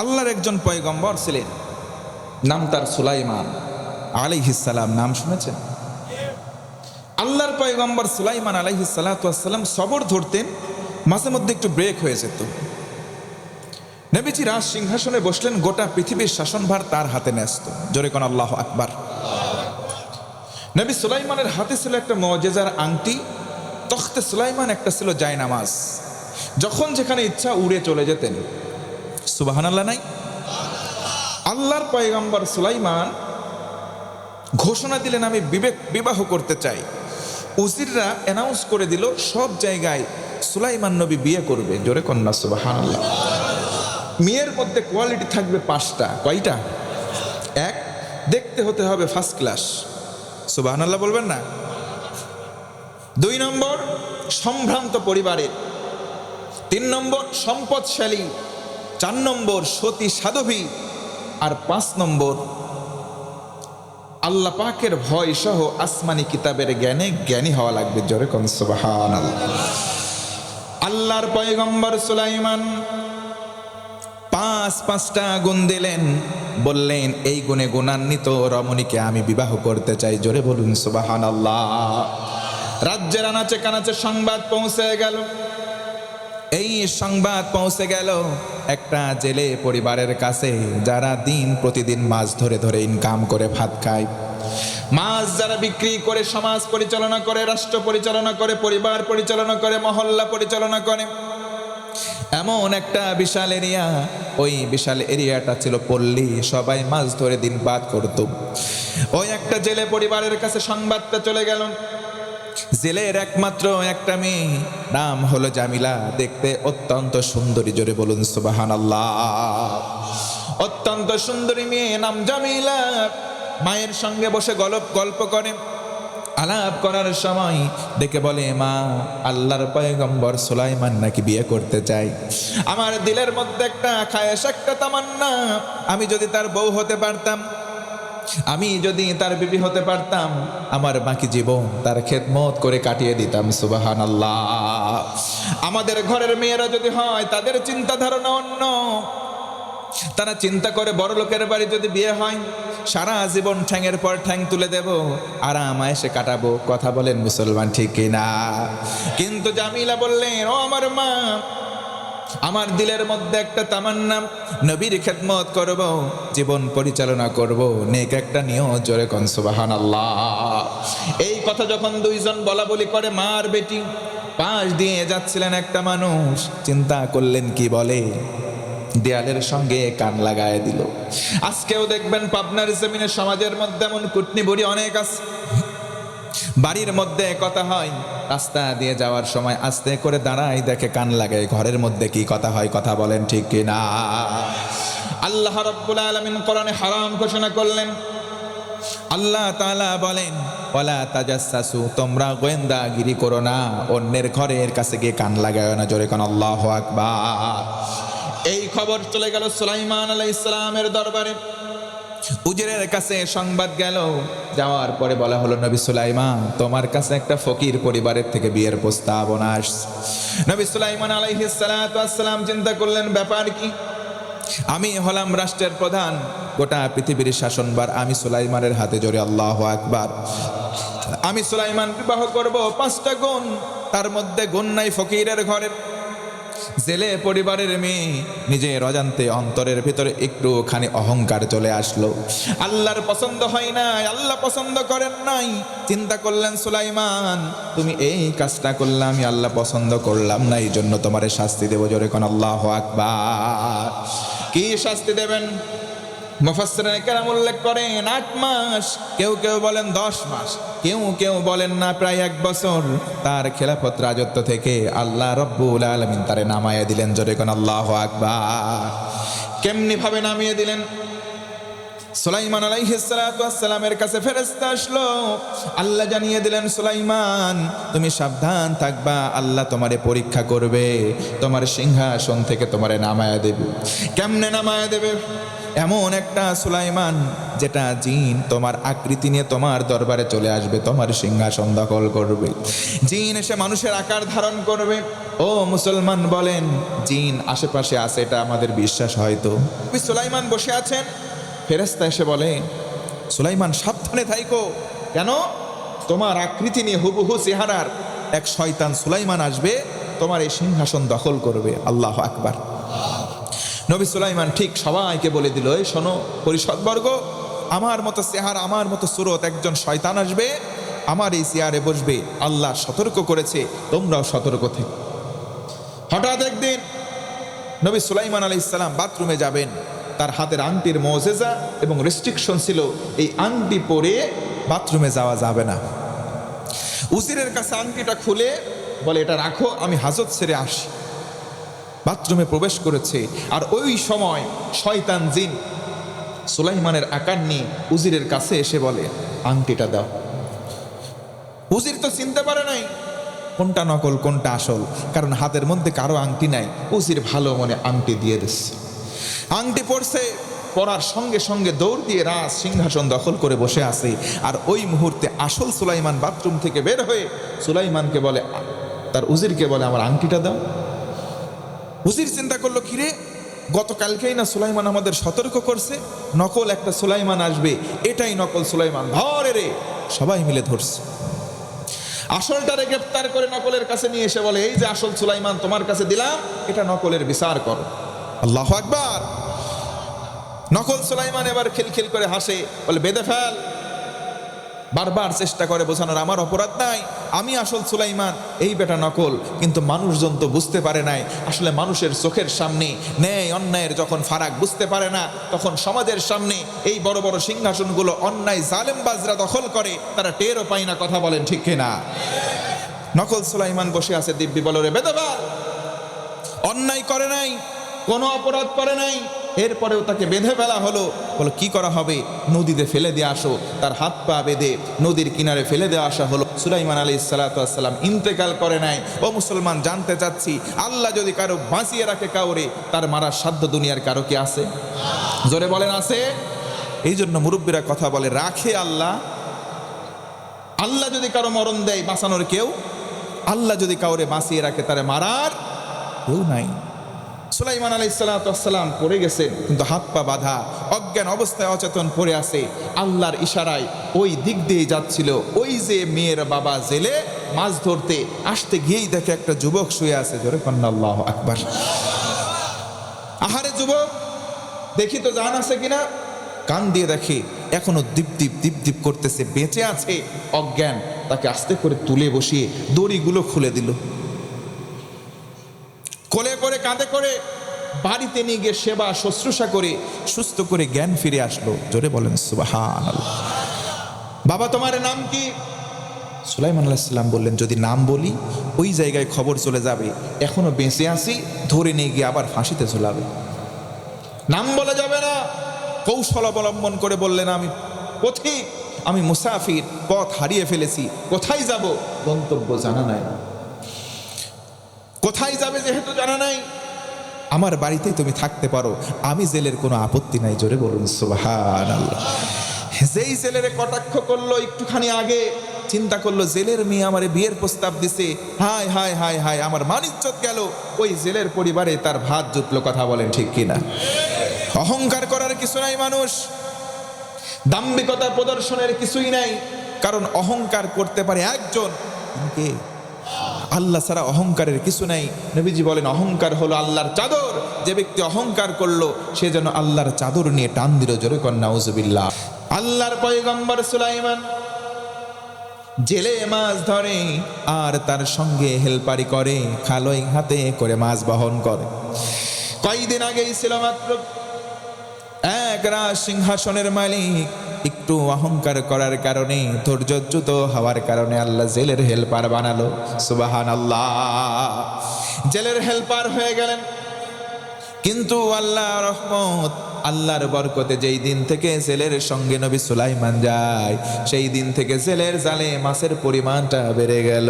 আল্লাহর একজন পয়গম্বর ছিলেন, নাম তার সুলাইমান আলাইহিস সালাম। নাম শুনেছেন? আল্লাহর পয়গম্বর সুলাইমান আলাইহিস সালাতু ওয়াস সালাম সবর ধরতেন, মাঝে মধ্যে একটু ব্রেক হয়ে যেত। নবীজি রাজ সিংহাসনে বসলেন, গোটা পৃথিবীর শাসনভার তার হাতে ন্যস্ত। জোরে কোন আল্লাহু আকবার। নবী সুলাইমানের হাতে ছিল একটা মুজিজার আংটি, তখতে সুলাইমান, একটা ছিল জায়নামাজ। যখন যেখানে ইচ্ছা উড়ে চলে যেতেন। সুবহানাল্লাহ নাই? আল্লাহর পয়গম্বর সুলাইমান ঘোষণা দিলেন, আমি বিবাহ করতে চাই। উজিররা অ্যানাউন্স করে দিল সব জায়গায় সুলাইমান নবী বিয়ে করবে। জোরে কন্যা সুবহানাল্লাহ। মেয়ের মধ্যে কোয়ালিটি থাকবে 5টা। কয়টা? 1, দেখতে হতে হবে ফার্স্ট ক্লাস। সুবহানাল্লাহ বলবেন না? 2 নম্বর, সম্ভ্রান্ত পরিবারের। 3 নম্বর, সম্পদশালী। 4 নম্বর, সতী সাধবী। আর 5 নম্বর, আল্লাহ পাকের ভয় সহ আসমানি কিতাবের জ্ঞানী হওয়া লাগবে। জোরে কোন সুবহানাল্লাহ। আল্লাহর পয়গম্বর সুলাইমান 5টা গুণ দিলেন, বললেন এই গুণে গুণান্বিত রমণীকে আমি বিবাহ করতে চাই। জোরে বলুন সুবহানাল্লাহ। রাজ্যের আনাচে কানাচে সংবাদ পৌঁছে গেল। এই সংবাদ পৌঁছে গেল একটা জেলে পরিবারের কাছে, যারা দিন প্রতিদিন মাছ ধরে ধরে ইনকাম করে ভাত খায়। মাছ যারা বিক্রি করে সমাজ পরিচালনা করে, রাষ্ট্র পরিচালনা করে, পরিবার পরিচালনা করে, মহল্লা পরিচালনা করে। এমন একটা বিশাল এরিয়া, ওই বিশাল এরিয়াটা ছিল পল্লী, সবাই মাছ ধরে দিন পাত করত। ওই একটা জেলে পরিবারের কাছে সংবাদটা চলে গেল। জেলের একমাত্র একটা মেয়ে, নাম হলো জামিলা, দেখতে অত্যন্ত সুন্দরী। জোরে বলুন সুবহানাল্লাহ। অত্যন্ত সুন্দরী মেয়ে, নাম জামিলা। মায়ের সঙ্গে বসে গল্প করে। আলাপ করার সময় দেখে বলে, মা, আল্লাহর পয়গম্বর সুলাইমান নাকি বিয়ে করতে চাই। আমার দিলের মধ্যে একটা খায়েশ, একটা তামান্না, আমি যদি তার বউ হতে পারতাম, আমি যদি তার বিবি হতে পারতাম, আমার বাকি জীবন তার খেদমত করে কাটিয়ে দিতাম। সুবহানাল্লাহ। আমাদের ঘরের মেয়েরা যদি হয়, তাদের চিন্তা ধারণা অন্য। তারা চিন্তা করে বড় লোকের বাড়ি যদি বিয়ে হয়, সারা জীবন ঠ্যাঙের পর ঠ্যাং তুলে দেব, আরাম আয়েশে কাটাবো। কথা বলেন মুসলমান, ঠিক কিনা? কিন্তু জামিলা বললেন, ও আমার মা, আমার দিলের মধ্যে একটা তামান্না, নবীর খেদমত করব, জীবন পরিচালনা করব, নেক একটা নিয়ত। জোরে কোন সুবহানাল্লাহ। এই কথা যখন দুইজন বলা বলি করে, মা আর বেটি, পাশ দিয়ে যাচ্ছিলেন একটা মানুষ, চিন্তা করলেন কি বলে, দেয়ালের সঙ্গে কান লাগায় দিল। আজকেও দেখবেন পাবনার জমিনে সমাজের মধ্যে এমন কুটনি বুড়ি অনেক আছে। বাড়ির মধ্যে কথা হয়, রাস্তা দিয়ে যাওয়ার সময় আস্তে করে দাঁড়ায়, দেখে কান লাগায় ঘরের মধ্যে কি কথা হয়। কথা বলেন ঠিক কিনা? আল্লাহ রাব্বুল আলামিন কোরআনে হারাম ঘোষণা করলেন। আল্লাহ তাআলা বলেন, ওয়ালা তাজাসসু, তোমরা গোয়েন্দাগিরি করো না, অন্যের ঘরের কাছে গিয়ে কান লাগায় না। জোরে কোন আল্লাহু আকবার। এই খবর চলে গেল সুলাইমান আলাইহিস সালামের দরবারে। উজিরের কাছে সংবাদ গেল। যাওয়ার পরে বলা হলো, নবী সুলাইমান, তোমার কাছে একটা ফকির পরিবারের থেকে বিয়ের প্রস্তাবনা আসছে। নবী সুলাইমান আলাইহিস সালাতু ওয়াস সালাম চিন্তা করলেন, ব্যাপার কি? আমি হলাম রাষ্ট্রের প্রধান, গোটা পৃথিবীর শাসনভার আমি সুলাইমানের হাতে। জোরে আল্লাহু আকবার। আমি সুলাইমান বিবাহ করব। 5টা গুণ, তার মধ্যে গুণ নাই ফকিরের ঘরের। জেলে পরিবারের মেয়ে, নিজের অজান্তে অন্তরের ভিতরে একটুখানি অহংকার চলে আসলো। আল্লাহর পছন্দ হয় নাই, আল্লাহ পছন্দ করেন নাই। চিন্তা করলেন, সুলাইমান, তুমি এই কাজটা করলে আমি আল্লাহ পছন্দ করলাম না, এই জন্য তোমার শাস্তি দেব। জোরে কোন আল্লাহু আকবার। কি শাস্তি দেবেন? মুফাসসিরিনে কেরাম উল্লেখ করেন 8 মাস, কেউ কেউ বলেন 10 মাস, কেউ বলেন না প্রায় 1 বছর। তার খেলাফত রাজত্ব থেকে আল্লাহ রব্বুল আলামিন তারে নামাইয়া দিলেন। জোরে কোন আল্লাহু আকবার। কেমনি ভাবে নামিয়ে দিলেন? সুলাইমান আলাইহিস সালাতু ওয়াস সালামের কাছে ফেরেশতা আসলো। আল্লাহ জানিয়ে দিলেন, সুলাইমান তুমি সাবধান থাকবা, আল্লাহ তোমারে পরীক্ষা করবে, তোমার সিংহাসন থেকে তোমারে নামায়া দেবে। কেমনে নামায়া দেবে? এমন একটা সুলাইমান যেটা জিন তোমার আকৃতি নিয়ে তোমার দরবারে চলে আসবে, তোমার সিংহাসন দখল করবে। জিন এসে মানুষের আকার ধারণ করবে। ও মুসলমান বলেন, জিন আশেপাশে আছে, এটা আমাদের বিশ্বাস হয়তো। সুলাইমান বসে আছেন, ফেরেশতা এসে বলে, সুলাইমান সাবধানে থাইকো। কেন? তোমার আকৃতি নিয়ে হুবহু চেহারার এক শয়তান সুলাইমান আসবে, তোমার এই সিংহাসন দখল করবে। আল্লাহু আকবার। নবী সুলাইমান ঠিক সবাইকে বলে দিল, এই শোনো পরিষদবর্গ, আমার মতো চেহারা, আমার মতো সুরত একজন শয়তান আসবে, আমার এই চেয়ারে বসবে। আল্লাহ সতর্ক করেছে, তোমরাও সতর্ক থেকো। হঠাৎ একদিন নবী সুলাইমান আলাইহিস সালাম বাথরুমে যাবেন। তার হাতের আংটির মুজিজা এবং রেস্ট্রিকশন ছিল, এই আংটি পরে বাথরুমে যাওয়া যাবে না। উজিরের কাছে আংটিটা খুলে বলে, এটা রাখো, আমি হাজত সেরে আসি। বাথরুমে প্রবেশ করেছে, আর ওই সময় শয়তান জিন সুলাইমানের আকার নিয়ে উজিরের কাছে এসে বলে, আংটিটা দাও। উজির তো চিনতে পারে নাই কোনটা নকল কোনটা আসল, কারণ হাতের মধ্যে কারো আংটি নাই। উজির ভালো মনে আংটি দিয়ে দিচ্ছে। আংটি পড়ছে, পড়ার সঙ্গে সঙ্গে দৌড় দিয়ে রাজ সিংহাসন দখল করে বসে আছে। আর ওই মুহূর্তে আসল সুলাইমান বাথরুম থেকে বের হয়ে সুলাইমানকে বলে, তার উজিরকে বলে, আমার আংটিটা দাও। উজির চিন্তা করলো, কিরে গতকালকেই না সুলাইমান আমাদের সতর্ক করছে নকল একটা সুলাইমান আসবে, এটাই নকল সুলাইমান, ধরে রে। সবাই মিলে ধরছে। আসলটারে গ্রেফতার করে নকলের কাছে নিয়ে এসে বলে, এই যে আসল সুলাইমান তোমার কাছে দিলাম, এটা নকলের বিচার করো। আল্লাহু আকবার। নকল সুলাইমান এবার খিলখিল করে হাসে, বলে, বেঁধে ফেল। বারবার চেষ্টা করে বোঝানোর, আমার অপরাধ নাই, আমি আসল সুলাইমান, এই বেটা নকল। কিন্তু মানুষজন তো বুঝতে পারে নাই। আসলে মানুষের চোখের সামনে ন্যায় অন্যায়ের যখন ফারাক বুঝতে পারে না, তখন সমাজের সামনে এই বড় বড় সিংহাসনগুলো অন্যায় জালেমবাজরা দখল করে, তারা টেরও পায় না। কথা বলেন ঠিক কিনা? নকল সুলাইমান বসে আছে দিব্যি, বলে, রে বেঁধে ফেল। অন্যায় করে নাই, কোনো অপরাধ করে নাই, এরপরেও তাকে বেঁধে ফেলা হলো। বলো কি করা হবে? নদীতে ফেলে দিয়ে আসো। তার হাত পা বেঁধে নদীর কিনারে ফেলে দেওয়া আসা হলো। সুলাইমান আলাইহিস সালাতু ওয়াস সালাম ইন্তেকাল করে নাই। ও মুসলমান, জানতে চাচ্ছি, আল্লাহ যদি কারো বাঁচিয়ে রাখে কাউরে, তার মারার সাধ্য দুনিয়ার কারো কি আছে? জোরে বলেন, আছে? এই জন্য মুরব্বীরা কথা বলে, রাখে আল্লাহ। আল্লাহ যদি কারো মরণ দেয়, বাঁচানোর কেউ? আল্লাহ যদি কাউরে বাঁচিয়ে রাখে, তারে মারার কেউ নাই। সুলাইমান আলাইহিস সালাতু ওয়াস সালাম পড়ে গেছেন, কিন্তু হাত পা বাঁধা, অজ্ঞান অবস্থায় অচেতন পড়ে আছে। আল্লাহর ইশারায় ওই দিক দিয়ে যাচ্ছিল। ওই যে মেয়ের বাবা জেলে মাছ ধরতে আসতে গিয়েই দেখে একটা যুবক শুয়ে আছে। জোরে কন্না আল্লাহু আকবার। আহারে যুবক, দেখি তো জান আছে কিনা। কান দিয়ে দেখে এখনো দীপ দীপ দীপ দীপ করতেছে, বেঁচে আছে। অজ্ঞান, তাকে আস্তে করে তুলে বসিয়ে দড়িগুলো খুলে দিল। কোলে করে কাঁধে করে বাড়িতে নিয়ে গিয়ে সেবা শুশ্রূষা করে সুস্থ করে জ্ঞান ফিরে আসলো। জোরে বলেন সুবহানাল্লাহ। বাবা তোমার নাম কি? সুলাইমান আলাইহিস সালাম বললেন, যদি নাম বলি ওই জায়গায় খবর চলে যাবে এখনো বেঁচে আছি, ধরে নিয়ে গিয়ে আবার ফাঁসিতে ঝোলাবে। নাম বলা যাবে না। কৌশল অবলম্বন করে বললেন, আমি পথিক, আমি মুসাফির, পথ হারিয়ে ফেলেছি, কোথায় যাব গন্তব্য জানা নাই। কোথায় যাবে যেহেতু জানা নাই, আমার বাড়িতেই তুমি থাকতে পারো, আমি জেলের কোনো আপত্তি নাই। জোরে বলুন সুবহানাল্লাহ। যেই জেলের কটাক্ষ করলো একটুখানি আগে, চিন্তা করলো জেলের মেয়ে আমারে বিয়ের প্রস্তাব দিছে, হায় হায় হায় হায়, আমার মানিজ্জত গেল। ওই জেলের পরিবারে তার ভাত জুটলো। কথা বলেন ঠিক কিনা? অহংকার করার কিছু নাই মানুষ, দাম্ভিকতা প্রদর্শনের কিছুই নাই। কারণ অহংকার করতে পারে একজন, কে? আল্লাহ ছাড়া অহংকারের কিছু নাই। নবীজি বলেন, অহংকার হলো আল্লাহর চাদর। যে ব্যক্তি অহংকার করলো, সে যেন আল্লাহর চাদর নিয়ে টান দিল। জোরে কর নাউজুবিল্লাহ। আল্লাহর পয়গম্বর সুলাইমান জেলে মাছ ধরে, আর তার সঙ্গে হেলপারি করে, খালই হাতে করে মাছ বহন করে। কয়েকদিন আগেই ছিল মাত্র এক রাজ সিংহাসনের মালিক। একটু অহংকার করার কারণে, ধৈর্যচ্যুত হওয়ার কারণে আল্লাহ জেলের হেল্পার বানালো। সুবহানাল্লাহ। জেলের হেল্পার হয়ে গেলেন। কিন্তু আল্লাহ রহমত, আল্লাহর বরকতে যেই দিন থেকে ছেলের সঙ্গে নবী সুলাইমান যায়, সেই দিন থেকে ছেলের জালে মাছের পরিমাণটা বেড়ে গেল।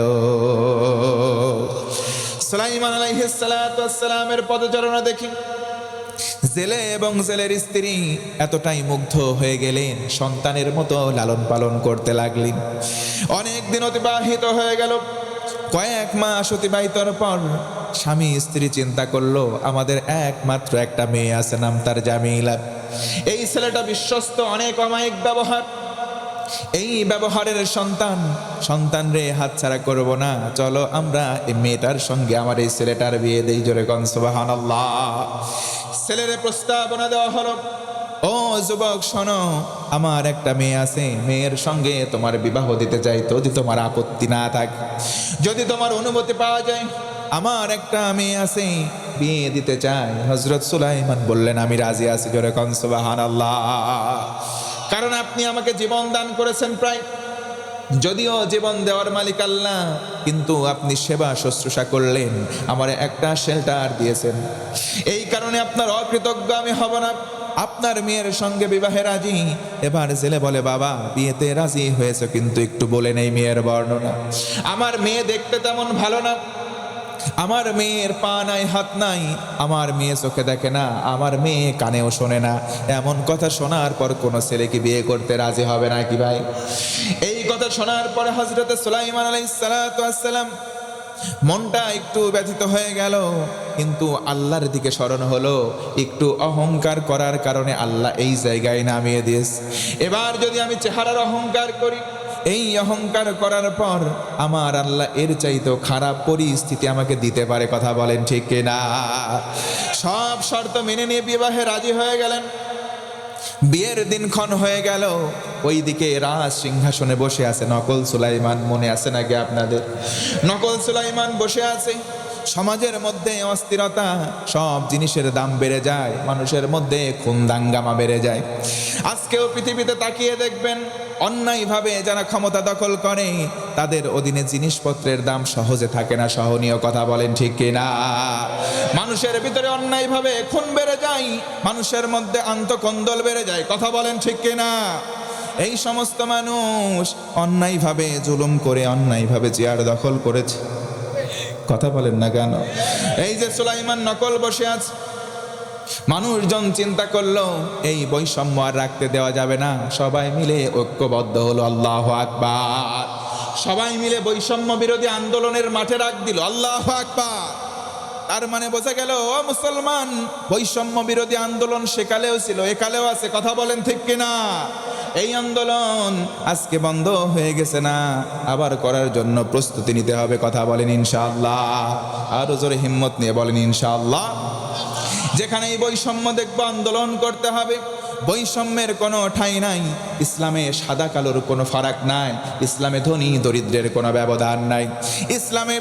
সুলাইমান আলাইহিস সালাতু ওয়াস সালামের পদচারণা দেখি জেলে এবং জেলের স্ত্রী এতটাই মুগ্ধ হয়ে গেলেন, সন্তানের মতো লালন পালন করতে লাগলেন। অনেক দিন অতিবাহিত হয়ে গেল। কয়েক মাস অতিবাহিতর পর স্বামী স্ত্রী চিন্তা করলো, আমাদের একমাত্র একটা মেয়ে আছে, নাম তার জামিলা। এই ছেলেটা বিশ্বস্ত, অনেক অমায়িক ব্যবহার। এই ব্যবহারের সন্তান রে হাতছাড়া করব না, চলো আমরা এই মেয়েটার সঙ্গে আমার এই ছেলেটার বিয়ে দেই। জোরে কোন সুবহানাল্লাহ। ছেলের প্রস্তাবনা দেওয়া হলো, ও যুবক শোনো, আমার একটা মেয়ে আছে, মেয়ের সঙ্গে তোমার বিবাহ দিতে চাই, যদি তোমার আপত্তি না থাকে, যদি তোমার অনুমতি পাওয়া যায়, আমার একটা মেয়ে আছে, বিয়ে দিতে চাই। হযরত সুলাইমান বললেন, আমি রাজি আছি। জোরে কোন সুবহানাল্লাহ। কারণ আপনি আমাকে জীবন দান করেছেন প্রায়, যদিও জীবন দেওয়ার মালিক আল্লাহ, কিন্তু আপনি সেবা শুশ্রূষা করলেন, আমার একটা শেল্টার দিয়েছেন, এই কারণে আপনার অকৃতজ্ঞ আমি হব না। আপনার মেয়ের সঙ্গে বিবাহে রাজি। এবার ছেলে বলে, বাবা বিয়েতে রাজি হয়েছে, কিন্তু একটু বলে নেই মেয়ের বর্ণনা। আমার মেয়ে দেখতে তেমন ভালো না, আমার মেয়ের পা নাই হাত নাই, আমার মেয়ে চোখে দেখে না, আমার মেয়ে কানেও শোনে না। এমন কথা শোনার পর কোনো ছেলে কি বিয়ে করতে রাজি হবে না কি ভাই? এই কথা শোনার পরে হযরত সুলাইমান আলাইহিস সালাতু ওয়াস সালাম মনটা একটু ব্যথিত হয়ে গেল, কিন্তু আল্লাহর দিকে স্মরণ হলো। একটু অহংকার করার কারণে আল্লাহ এই জায়গায় নামিয়ে দিয়েছে। এবার যদি আমি চেহারার অহংকার করি, এই অহংকার করার পর আমার আল্লাহ এর চাইতেও খারাপ পরিস্থিতি আমাকে দিতে পারে। কথা বলেন ঠিক কিনা? সব শর্ত মেনে নিয়ে বিবাহে রাজি হয়ে গেলেন। বিয়ের দিনক্ষণ হয়ে গেল। ওইদিকে রাজ সিংহাসনে বসে আছে নকল সুলাইমান। মনে আছে নাকি আপনাদের? নকল সুলাইমান বসে আছে। সমাজের মধ্যে অস্থিরতা, সব জিনিসের দাম বেড়ে যায়, মানুষের মধ্যে খুন দাঙ্গামা বেড়ে যায়। আজকেও পৃথিবীতে তাকিয়ে দেখবেন, অন্যায়ভাবে যারা ক্ষমতা দখল করে তাদের অধীনে জিনিসপত্রের দাম সহজে থাকে না। সহনীয় কথা বলেন ঠিক কিনা? মানুষের ভিতরে অন্যায়ভাবে খুন বেড়ে যায়, মানুষের মধ্যে আন্তঃকন্দল বেড়ে যায়। কথা বলেন ঠিক কিনা? এই সমস্ত মানুষ অন্যায়ভাবে জুলুম করে, অন্যায়ভাবে চেয়ার দখল করেছে। কথা বলেন না কেন? এই যে সুলাইমান নকল বসে আছে, মানুষজন চিন্তা করলো এই বৈষম্য আর রাখতে দেওয়া যাবে না। সবাই মিলে ঐক্যবদ্ধ হলো, আল্লাহু আকবার। সবাই মিলে বৈষম্য বিরোধী আন্দোলনের মাঠে ডাক দিল, আল্লাহু আকবার। তার মানে বোঝা গেল, ও মুসলমান, বৈষম্য বিরোধী আন্দোলন সেকালেও ছিল, একালেও আছে। কথা বলেন ঠিক কিনা? এই আন্দোলন আজকে বন্ধ হয়ে গেছে না, আবার করার জন্য প্রস্তুতি নিতে হবে। কথা বলেন ইনশাআল্লাহ। আরো জোরে হিম্মত নিয়ে বলেন ইনশাআল্লাহ। যেখানে এই বৈষম্য দেখবো, আন্দোলন করতে হবে। বৈষম্যের কোনো ঠাঁই নাই। ইসলামে সাদা কালোর কোনো ফারাক নাই, ইসলামে ধনী দরিদ্রের কোনো ব্যবধান নাই, ইসলামে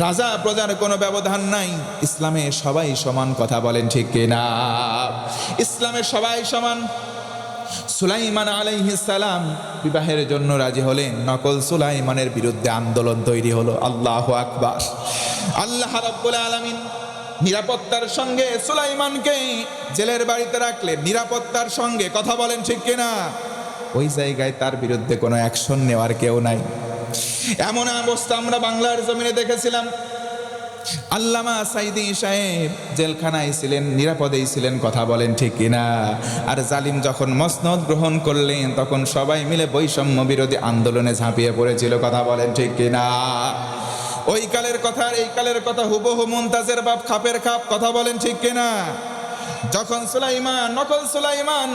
রাজা প্রজার কোনো ব্যবধান নাই, ইসলামে সবাই সমান। কথা বলেন ঠিক কিনা? ইসলামে সবাই সমান। সুলাইমান আলাইহিস সালাম বিবাহের জন্য রাজি হলেন। নকল সুলাইমানের বিরুদ্ধে আন্দোলন তৈরি হলো। আল্লাহু আকবার। আল্লাহ রাব্বুল আলামিন নিরাপত্তার সঙ্গে সুলাইমানকে জেলের বাড়িতে রাখলেন, নিরাপত্তার সঙ্গে। কথা বলেন ঠিক কিনা? ওই জায়গায় তার বিরুদ্ধে কোনো অ্যাকশন নেওয়ার কেউ নাই। এমন অবস্থা আমরা বাংলার জমিনে দেখেছিলাম। আল্লামা সাইদি সাহেব জেলখানায় ছিলেন, নিরাপদেই ছিলেন। কথা বলেন ঠিক কিনা? আর জালিম যখন মসনদ গ্রহণ করলেন, তখন সবাই মিলে বৈষম্য বিরোধী আন্দোলনে ঝাঁপিয়ে পড়েছিল। কথা বলেন ঠিক কিনা? ওই কালের কথা আর এই কালের কথা হুবহু মুনতাজের বাপ খাপের খাপ। কথা বলেন ঠিক কিনা? যখন সুলাইমান, নকল সুলাইমান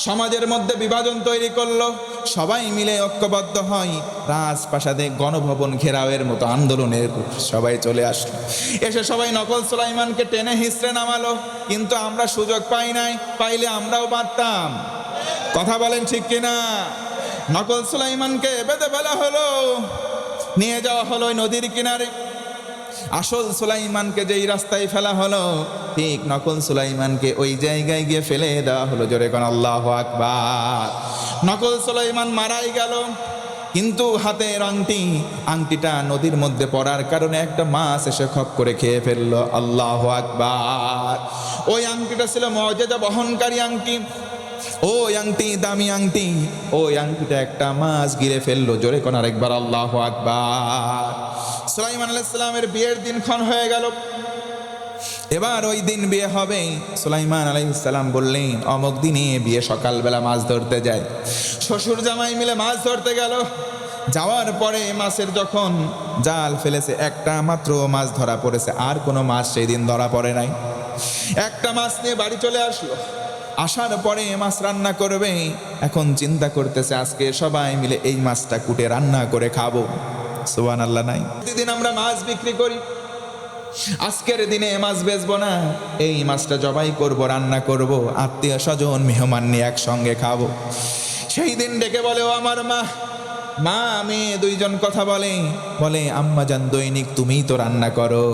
সমাজের মধ্যে বিভাজন তৈরি করলো, সবাই মিলে ঐক্যবদ্ধ হয়, রাজপ্রাসাদে গণভবন ঘেরাওয়ের মতো আন্দোলনের সবাই চলে আসলো। এসে সবাই নকল সুলাইমানকে টেনে হিঁচড়ে নামালো। কিন্তু আমরা সুযোগ পাই নাই, পাইলে আমরাও পারতাম। কথা বলেন ঠিক কিনা? নকল সুলাইমানকে বেঁধে ফেলা হলো, নিয়ে যাওয়া হলো ওই নদীর কিনারে। আসল সুলাইমানকে যেই রাস্তায় ফেলা হলো, ঠিক নকল সুলাইমানকে ওই জায়গায় গিয়ে ফেলে দেওয়া হলো। জোরে কোন আল্লাহু আকবার। নকল সুলাইমান মারাই গেল, কিন্তু হাতের আংটিটা নদীর মধ্যে পড়ার কারণে একটা মাছ এসে খপ করে খেয়ে ফেললো। আল্লাহু আকবার। ওই আংটিটা ছিল মুআজিজা বহনকারী আংটি, ওই আংটি দামি আংটি, ওই আংটিটা একটা মাছ গিলে ফেললো। জোরে কোন আরেকবার আল্লাহু আকবার। সুলাইমান আলাইহিস সালামের বিয়ের দিনক্ষণ হয়ে গেল। এবার ওই দিন বিয়ে হবে। সুলাইমান আলাইহিস সালাম বললেন অমুক দিনে বিয়ে, সকালবেলা মাছ ধরতে যায়। শ্বশুর জামাই মিলে মাছ ধরতে গেল। যাওয়ার পরে মাছের যখন জাল ফেলেছে, একটা মাত্র মাছ ধরা পড়েছে, আর কোনো মাছ সেই দিন ধরা পড়ে নাই। একটা মাছ নিয়ে বাড়ি চলে আসলো। আসার পরে মাছ রান্না করবে। এখন চিন্তা করতেছে আজকে সবাই মিলে এই মাছটা কুটে রান্না করে খাবো। সুবহানাল্লাহ নাই? প্রতিদিন আমরা মাছ বিক্রি করি, আজকের দিনে মাছ বেচবো না, এই মাছটা জবাই করব, রান্না করব, আত্মীয় স্বজন মেহমান নিয়ে একসঙ্গে খাবো। সেই দিন ডেকে বলে ও আমার মা, মা মেয়ে দুইজন কথা বলে আম্মা জান দৈনিক তুমিই তো রান্না করো,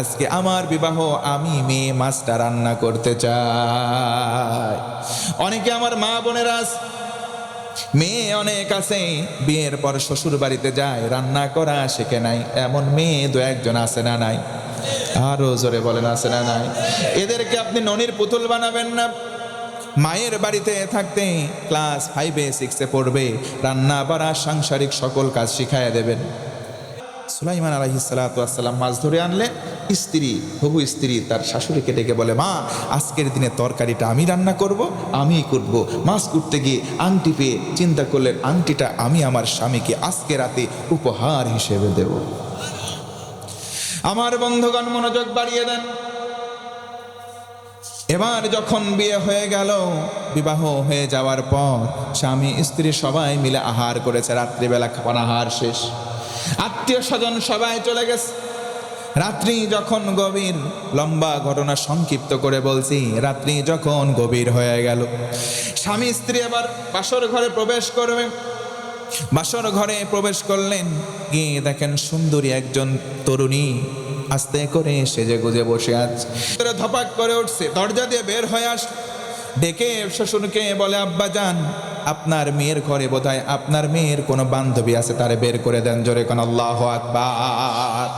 আজকে আমার বিবাহ, আমি মেয়ে মাছটা রান্না করতে চাই। অনেকে আমার মা বোনেরা মেয়ে অনেক আছে, বিয়ের পর শ্বশুর বাড়িতে যায়, রান্না করা শেখে নাই, এমন মেয়ে দু একজন আছে না নাই? আরো জোরে বলেন আছে না নাই? এদেরকে আপনি ননির পুতুল বানাবেন না। মায়ের বাড়িতে থাকতে ক্লাস 5-6 পড়বে, রান্না বাড়া সাংসারিক সকল কাজ শিখাইয়া দেবেন। সুলাইমান আলাইহিস সালাতু ওয়াস সালাম মাছ ধরে আনলেন। স্ত্রী, হবু স্ত্রী তার শাশুড়িকে ডেকে বলে মা, আজকের দিনে তরকারিটা আমি রান্না করব, আমিই করব। মাছ কুটতে গিয়ে আংটি পেয়ে চিন্তা করলেন আংটিটা আমি আমার স্বামীকে আজকে রাতে উপহার হিসেবে দেব। আমার বন্ধুগণ মনোযোগ বাড়িয়ে দেন। এবার যখন বিয়ে হয়ে গেল, বিবাহ হয়ে যাওয়ার পর স্বামী স্ত্রী সবাই মিলে আহার করেছে। রাত্রিবেলা আহার শেষ, আত্মীয় স্বজন সবাই চলে গেছে। রাত্রি যখন গভীর, লম্বা ঘটনা সংক্ষিপ্ত করে বলছি, রাত্রি যখন গভীর হয়ে গেল, স্বামী স্ত্রী এবার বাসর ঘরে প্রবেশ করবে। বাসর ঘরে প্রবেশ করলেন, গিয়ে দেখেন সুন্দরী একজন তরুণী আস্তে করে সেজে গুজে বসে আছে। ধপাক করে উঠছে, দরজা দিয়ে বের হয়ে আস, ডেকে শ্বশুরকে বলে আব্বা যান, আপনার মেয়ের ঘরে বোধহয় আপনার মেয়ের কোনো বান্ধবী আছে, তারে বের করে দেন। জোরে কোন আল্লাহু আকবার।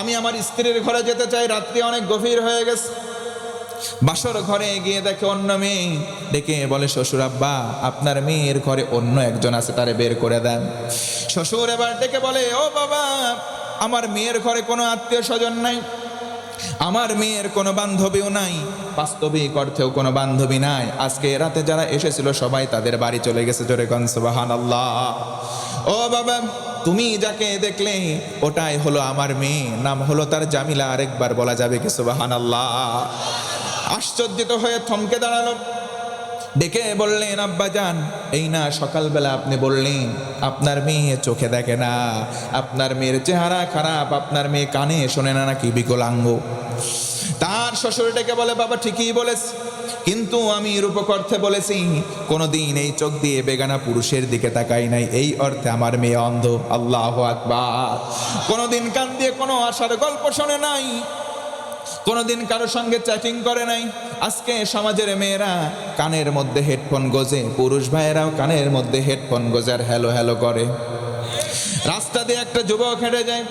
আমি আমার স্ত্রীর ঘরে যেতে চাই, রাত্রি অনেক গভীর হয়ে গেছে। বাসর ঘরে গিয়ে দেখে অন্য মেয়ে, ডেকে বলে শ্বশুর আব্বা আপনার মেয়ের ঘরে অন্য একজন আছে, তারে বের করে দেন। শ্বশুর এবার ডেকে বলে ও বাবা, আমার মেয়ের ঘরে কোনো আত্মীয় স্বজন নাই, আমার মেয়ের কোনো বান্ধবীও নাই, বাস্তবিক অর্থেও কোনো বান্ধবী নাই। আজকে রাতে যারা এসেছিল সবাই তাদের বাড়ি চলে গেছে। জোরে কোন সুবহানাল্লাহ। ও বাবা, তুমি যাকে দেখলে ওটাই হলো আমার মেয়ে, নাম হলো তার জামিলা। আরেকবার বলা যাবে কি সুবহানাল্লাহ? আশ্চর্যিত হয়ে থমকে দাঁড়ালো, ডেকে বললেন আব্বা যান, এই না সকালবেলা আপনি বললেন আপনার মেয়ে চোখে দেখে না, আপনার মেয়ের চেহারা খারাপ, আপনার মেয়ে কানে শোনে না, নাকি বিকলাঙ্গ। তার শ্বশুর ডেকে বলে বাবা ঠিকই বলেছ, কিন্তু আমি রূপক অর্থে বলেছি, কোনোদিন এই চোখ দিয়ে বেগানা পুরুষের দিকে তাকাই নাই, এই অর্থে আমার মেয়ে অন্ধ। আল্লাহু আকবার। কোনোদিন কান দিয়ে কোনো আশার গল্প শোনে নাই, কোনোদিন কারো সঙ্গে চ্যাটিং করে নাই। আজকে সমাজের মেয়েরা কানের মধ্যে হেডফোন গোজে, পুরুষ ভাইয়েরাও কানের মধ্যে হেডফোন গোজে আর হ্যালো হ্যালো করে। রাস্তা দিয়ে একটা যুবক হেঁটে যায়,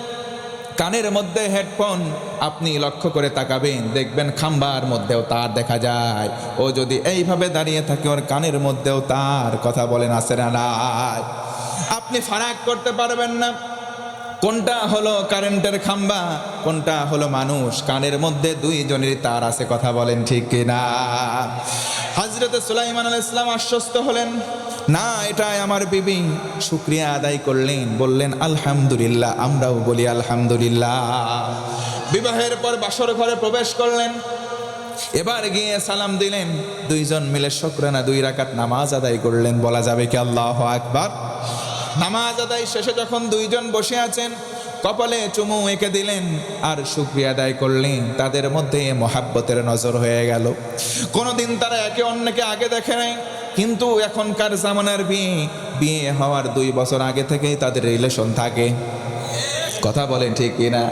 কানের মধ্যে হেডফোন, আপনি লক্ষ্য করে তাকাবেন, দেখবেন খাম্বার মধ্যেও তার দেখা যায়। ও যদি এইভাবে দাঁড়িয়ে থাকে, ওর কানের মধ্যেও তার। কথা বলেন আছে না নাই? আপনি ফারাক করতে পারবেন না কোনটা হলো কারেন্টের খাম্বা, কোনটা হলো মানুষ। কানের মধ্যে দুইজনেরই তার আছে। কথা বলেন ঠিক কিনা? হযরত সুলাইমান আলাইহিস সালাম আশ্বস্ত হলেন, না এটাই আমার বিবি। শুকরিয়া আদায় করলেন, বললেন আলহামদুলিল্লাহ। আমরাও বলি আলহামদুলিল্লাহ। বিবাহের পর বাসর ঘরে প্রবেশ করলেন। এবার গিয়ে সালাম দিলেন, দুইজন মিলে শুকরানা 2 রাকাত নামাজ আদায় করলেন। বলা যাবে কি আল্লাহু আকবার? নামাজ আদায় শেষে যখন দুইজন বসে আছেন, কপালে চুমু এঁকে দিলেন আর শুকরিয়া আদায় করলেন। তাদের মধ্যে মহাব্বতের নজর হয়ে গেল। কোনোদিন তারা একে অন্যকে আগে দেখে নাই, কিন্তু এখনকার জামানার বিয়ে হওয়ার 2 বছর আগে থেকেই তাদের রিলেশন থাকে। কথা বলেন ঠিক কিনা?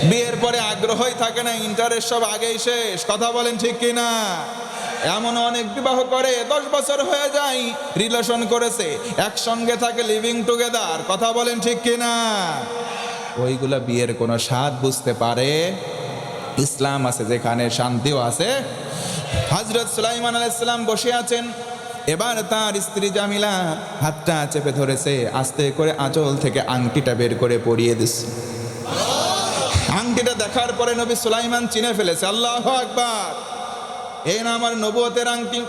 বিয়ের পরে আগ্রহই থাকে না, ইন্টারেস্ট সব আগেই শেষ। কথা বলেন ঠিক কিনা? এমন অনেক বিবাহ করে 10 বছর হয়ে যায়, রিলেশন করেছে, একসঙ্গে থাকে, লিভিং টুগেদার। কথা বলেন ঠিক কিনা? ওইগুলা বিয়ের কোনো স্বাদ বুঝতে পারে ইসলাম আছে যেখানে শান্তিও আছে। হযরত সুলাইমান আলাইহিস সালাম বসে আছেন, এবার তার স্ত্রী জামিলা হাতটা চেপে ধরেছে, আস্তে করে আঁচল থেকে আংটিটা বের করে পরিয়ে দিচ্ছে। আংটিটা দেখার পরে নবী সুলাইমান চিনে ফেলেছে, আল্লাহু আকবার, এই না আমার নবুয়তের আংটি।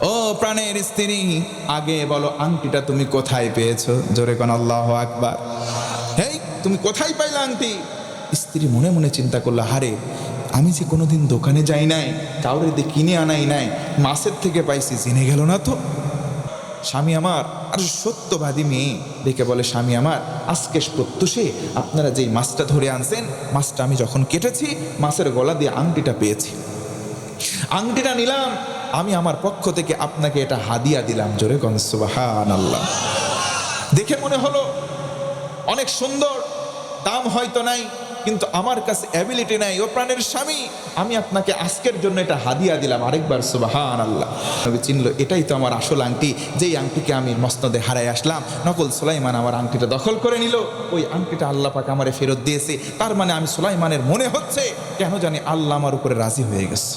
ও প্রাণের স্ত্রী, আগে বলো আংটিটা তুমি কোথায় পেয়েছো? জোরে কোন আল্লাহু আকবার। হেই, তুমি কোথায় পাইলে আংটি? স্ত্রী মনে মনে চিন্তা করলো, হারে আমি যে কোনোদিন দোকানে যাই নাই, কাউরে দিয়ে কিনে আনাই নাই, মাছের থেকে পাইছি, জেনে গেল না তো। স্বামী আমার আর সত্যবাদী মেয়ে দেখে বলে, স্বামী আমার, আজকে প্রত্যুষে আপনারা যেই মাছটা ধরে আনছেন, মাছটা আমি যখন কেটেছি, মাছের গলা দিয়ে আংটিটা পেয়েছি। আংটিটা নিলাম, আমি আমার পক্ষ থেকে আপনাকে এটা হাদিয়া দিলাম। জোরে কোন সুবহানাল্লাহ। দেখে মনে হলো অনেক সুন্দর, দাম হয়তো নাই, কিন্তু আমার কাছে অ্যাবিলিটি নাই। ও প্রাণের স্বামী, আমি আপনাকে আজকের জন্য এটা হাদিয়া দিলাম। আরেকবার সুবহানাল্লাহ। নবী চিনল, এটাই তো আমার আসল আংটি, যেই আংটিকে আমি মসনদে হারাই আসলাম। নকল সুলাইমান আমার আংটিটা দখল করে নিল, ওই আংটিটা আল্লাহ পাক আমারে ফেরত দিয়েছে। তার মানে আমি সুলাইমানের মনে হচ্ছে কেন জানি আল্লাহ আমার উপরে রাজি হয়ে গেছে।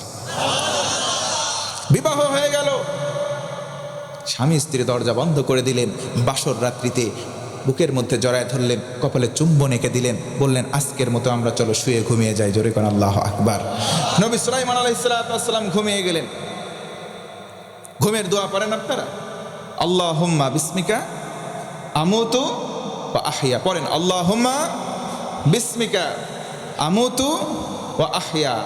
বিবাহ হয়ে গেল, স্বামী স্ত্রী দরজা বন্ধ করে দিলেন। বাসর রাত্রিতে বুকের মধ্যে জড়ায় ধরলেন, কপালে চুম্বন এঁকে দিলেন, বললেন, আজকের মতো আমরা চলো শুয়ে ঘুমিয়ে যাই। জোরে কোন আল্লাহু আকবার। নবী সুলাইমান আলাইহিস সালাম ঘুমিয়ে গেলেন। ঘুমের দোয়া পড়েন আপনারা? আল্লাহুম্মা বিসমিকা আমুতু ওয়া আহইয়া পড়েন, আল্লাহুম্মা বিসমিকা আমুতু ওয়া আহইয়া।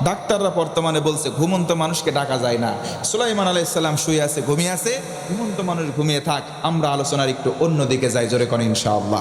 ডাক্তাররা বর্তমানে বলছে ঘুমন্ত মানুষকে ডাকা যায় না। সুলাইমান আলাইহিস সালাম শুয়ে আছে, ঘুমিয়ে আছে, ঘুমন্ত মানুষ ঘুমিয়ে থাক। আমরা আলোচনার একটু অন্য দিকে যাই। জোরে কোন ইনশাআল্লাহ।